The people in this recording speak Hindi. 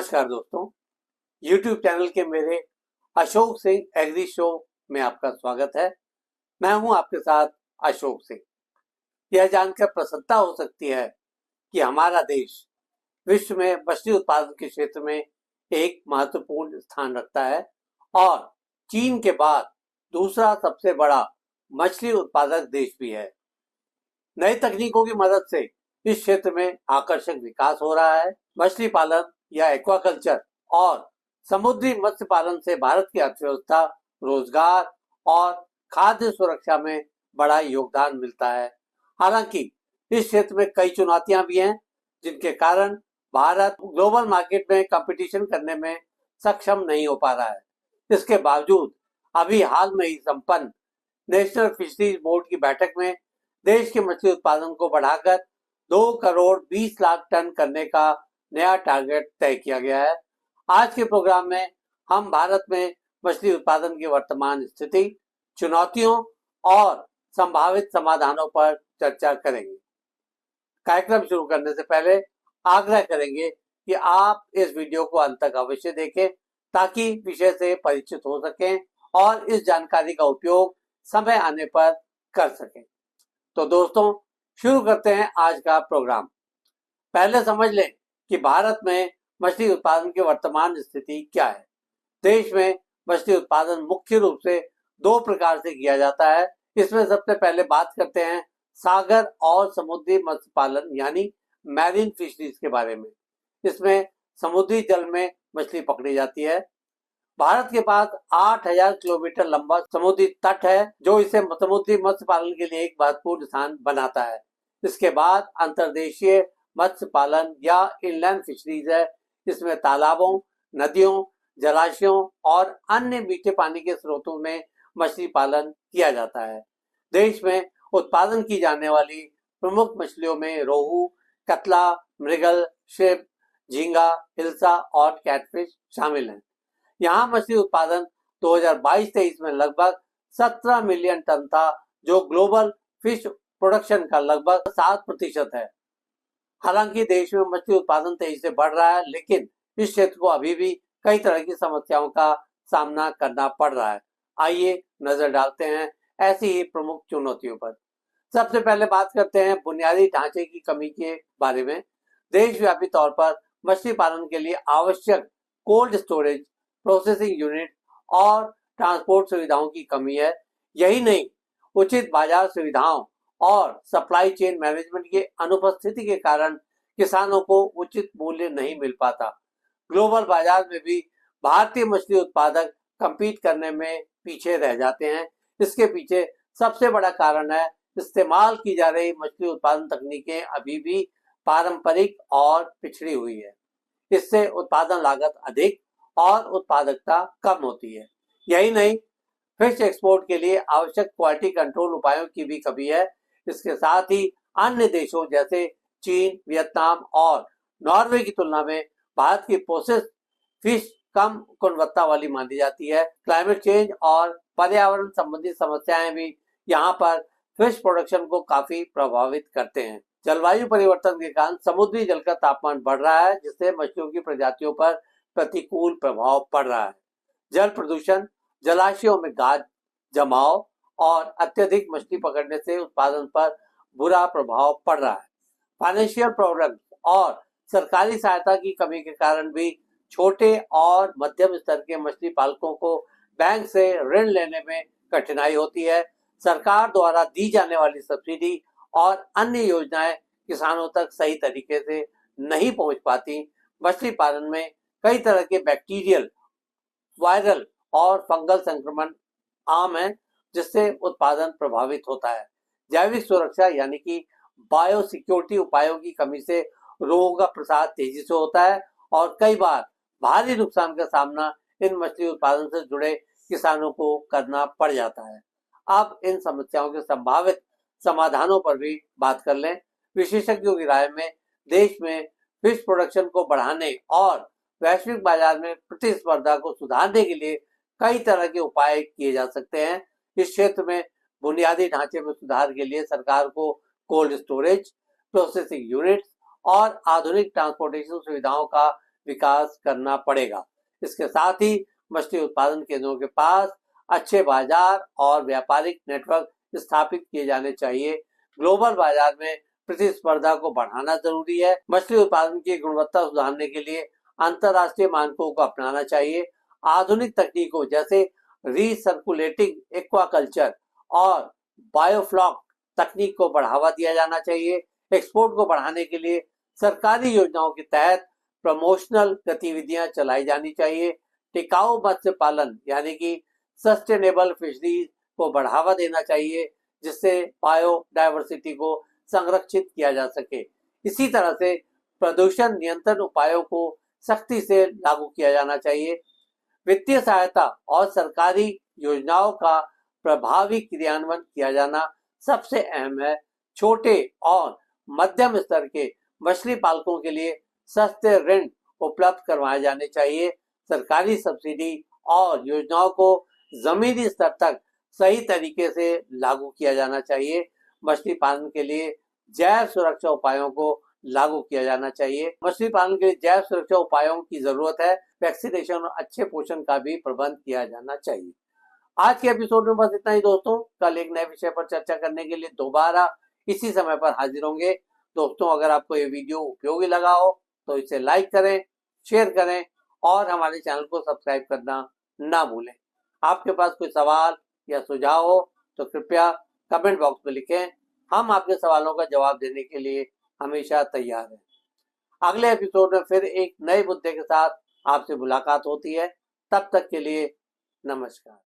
नमस्कार दोस्तों, YouTube चैनल के मेरे अशोक सिंह एग्री शो में आपका स्वागत है। मैं हूं आपके साथ अशोक सिंह। यह जानकर प्रसन्नता हो सकती है कि हमारा देश विश्व में मछली उत्पादन के क्षेत्र में एक महत्वपूर्ण स्थान रखता है और चीन के बाद दूसरा सबसे बड़ा मछली उत्पादक देश भी है। नई तकनीकों की मदद से इस क्षेत्र में आकर्षक विकास हो रहा है। मछली पालन या एक्वाकल्चर और समुद्री मत्स्य पालन से भारत की अर्थव्यवस्था, रोजगार और खाद्य सुरक्षा में बड़ा योगदान मिलता है। हालांकि इस क्षेत्र में कई चुनौतियां भी हैं, जिनके कारण भारत ग्लोबल मार्केट में कंपटीशन करने में सक्षम नहीं हो पा रहा है। इसके बावजूद अभी हाल में ही संपन्न नेशनल फिशरीज बोर्ड की बैठक में देश के मछली उत्पादन को बढ़ाकर 2 करोड़ 20 लाख टन करने का नया टारगेट तय किया गया है। आज के प्रोग्राम में हम भारत में मछली उत्पादन की वर्तमान स्थिति, चुनौतियों और संभावित समाधानों पर चर्चा करेंगे। कार्यक्रम शुरू करने से पहले आग्रह करेंगे कि आप इस वीडियो को अंत तक अवश्य देखें ताकि विषय से परिचित हो सकें और इस जानकारी का उपयोग समय आने पर कर सकें। तो दोस्तों, शुरू करते हैं आज का प्रोग्राम। पहले समझ लें कि भारत में मछली उत्पादन की वर्तमान स्थिति क्या है। देश में मछली उत्पादन मुख्य रूप से 2 प्रकार से किया जाता है। इसमें सबसे पहले बात करते हैं सागर और समुद्री मत्स्य पालन यानी मैरीन फिशरीज के बारे में। इसमें समुद्री जल में मछली पकड़ी जाती है। भारत के पास 8000 किलोमीटर लंबा समुद्री तट है, जो इसे समुद्री मत्स्य पालन के लिए एक महत्वपूर्ण स्थान बनाता है। इसके बाद अंतर्देशीय मत्स्य पालन या इनलैंड फिशरीज है। इसमें तालाबों, नदियों, जलाशयों और अन्य मीठे पानी के स्रोतों में मछली पालन किया जाता है। देश में उत्पादन की जाने वाली प्रमुख मछलियों में रोहू, कतला, मृगल, श्रिम्प, झींगा, हिल्सा और कैटफिश शामिल हैं। यहाँ मछली उत्पादन 2022-23 में लगभग 17 मिलियन टन था, जो ग्लोबल फिश प्रोडक्शन का लगभग 7% है। हालांकि देश में मछली उत्पादन तेजी से बढ़ रहा है, लेकिन इस क्षेत्र को अभी भी कई तरह की समस्याओं का सामना करना पड़ रहा है। आइए नजर डालते हैं ऐसी ही प्रमुख चुनौतियों पर। सबसे पहले बात करते हैं बुनियादी ढांचे की कमी के बारे में। देशव्यापी तौर पर मछली पालन के लिए आवश्यक कोल्ड स्टोरेज, प्रोसेसिंग यूनिट और ट्रांसपोर्ट सुविधाओं की कमी है। यही नहीं, उचित बाजार सुविधाओं और सप्लाई चेन मैनेजमेंट की अनुपस्थिति के कारण किसानों को उचित मूल्य नहीं मिल पाता। ग्लोबल बाजार में भी भारतीय मछली उत्पादक compete करने में पीछे रह जाते हैं। इसके पीछे सबसे बड़ा कारण है इस्तेमाल की जा रही मछली उत्पादन तकनीकें अभी भी पारंपरिक और पिछड़ी हुई है। इससे उत्पादन लागत अधिक और उत्पादकता कम होती है। यही नहीं, फिश एक्सपोर्ट के लिए आवश्यक क्वालिटी कंट्रोल उपायों की भी कमी है। इसके साथ ही अन्य देशों जैसे चीन, वियतनाम और नॉर्वे की तुलना में भारत की प्रोसेस फिश कम गुणवत्ता वाली मानी जाती है। क्लाइमेट चेंज और पर्यावरण संबंधी समस्याएं भी यहाँ पर फिश प्रोडक्शन को काफी प्रभावित करते हैं। जलवायु परिवर्तन के कारण समुद्री जल का तापमान बढ़ रहा है, जिससे मछलियों की प्रजातियों पर प्रतिकूल प्रभाव पड़ रहा है। जल प्रदूषण, जलाशयों में गाद जमाव और अत्यधिक मछली पकड़ने से उत्पादन पर बुरा प्रभाव पड़ रहा है। फाइनेंशियल प्रॉब्लम और सरकारी सहायता की कमी के कारण भी छोटे और मध्यम स्तर के मछली पालकों को बैंक से ऋण लेने में कठिनाई होती है। सरकार द्वारा दी जाने वाली सब्सिडी और अन्य योजनाएं किसानों तक सही तरीके से नहीं पहुंच पाती। मछली पालन में कई तरह के बैक्टीरियल, वायरल और फंगल संक्रमण आम है, जिससे उत्पादन प्रभावित होता है। जैविक सुरक्षा यानी कि बायोसिक्योरिटी उपायों की कमी से रोगों का प्रसार तेजी से होता है और कई बार भारी नुकसान का सामना इन मछली उत्पादन से जुड़े किसानों को करना पड़ जाता है। अब इन समस्याओं के संभावित समाधानों पर भी बात कर लें। विशेषज्ञों की राय में देश में फिश प्रोडक्शन को बढ़ाने और वैश्विक बाजार में प्रतिस्पर्धा को सुधारने के लिए कई तरह के उपाय किए जा सकते हैं। इस क्षेत्र में बुनियादी ढांचे में सुधार के लिए सरकार को कोल्ड स्टोरेज, प्रोसेसिंग यूनिट्स और आधुनिक ट्रांसपोर्टेशन सुविधाओं का विकास करना पड़ेगा। इसके साथ ही मछली उत्पादन केंद्रों के पास अच्छे बाजार और व्यापारिक नेटवर्क स्थापित किए जाने चाहिए। ग्लोबल बाजार में प्रतिस्पर्धा को बढ़ाना जरूरी है। मछली उत्पादन की गुणवत्ता सुधारने के लिए अंतर्राष्ट्रीय मानकों को अपनाना चाहिए। आधुनिक तकनीकों जैसे रीसर्कुलेटिंग एक्वाकल्चर और बायोफ्लॉक तकनीक को बढ़ावा दिया जाना चाहिए। एक्सपोर्ट को बढ़ाने के लिए सरकारी योजनाओं के तहत प्रमोशनल गतिविधियां चलाई जानी चाहिए। टिकाऊ मत्स्य पालन यानी कि सस्टेनेबल फिशरीज को बढ़ावा देना चाहिए, जिससे बायोडायवर्सिटी को संरक्षित किया जा सके। इसी तरह से प्रदूषण नियंत्रण उपायों को सख्ती से लागू किया जाना चाहिए। वित्तीय सहायता और सरकारी योजनाओं का प्रभावी क्रियान्वयन किया जाना सबसे अहम है। छोटे और मध्यम स्तर के मछली पालकों के लिए सस्ते ऋण उपलब्ध करवाए जाने चाहिए। सरकारी सब्सिडी और योजनाओं को जमीनी स्तर तक सही तरीके से लागू किया जाना चाहिए। मछली पालन के लिए जैव सुरक्षा उपायों को लागू किया जाना चाहिए। मछली पालन के लिए जैव सुरक्षा उपायों की जरूरत है। वैक्सीनेशन और अच्छे पोषण का भी प्रबंध किया जाना चाहिए। आज के एपिसोड में बस इतना ही दोस्तों। कल एक नए विषय पर चर्चा करने के लिए दोबारा इसी समय पर हाजिर होंगे। दोस्तों, अगर आपको ये वीडियो उपयोगी लगा हो तो इसे लाइक करें, शेयर करें और हमारे चैनल को सब्सक्राइब करना ना भूलें। आपके पास कोई सवाल या सुझाव हो तो कृपया कमेंट बॉक्स में लिखें। हम आपके सवालों का जवाब देने के लिए हमेशा तैयार हैं। अगले एपिसोड में फिर एक नए मुद्दे के साथ आपसे मुलाकात होती है। तब तक के लिए नमस्कार।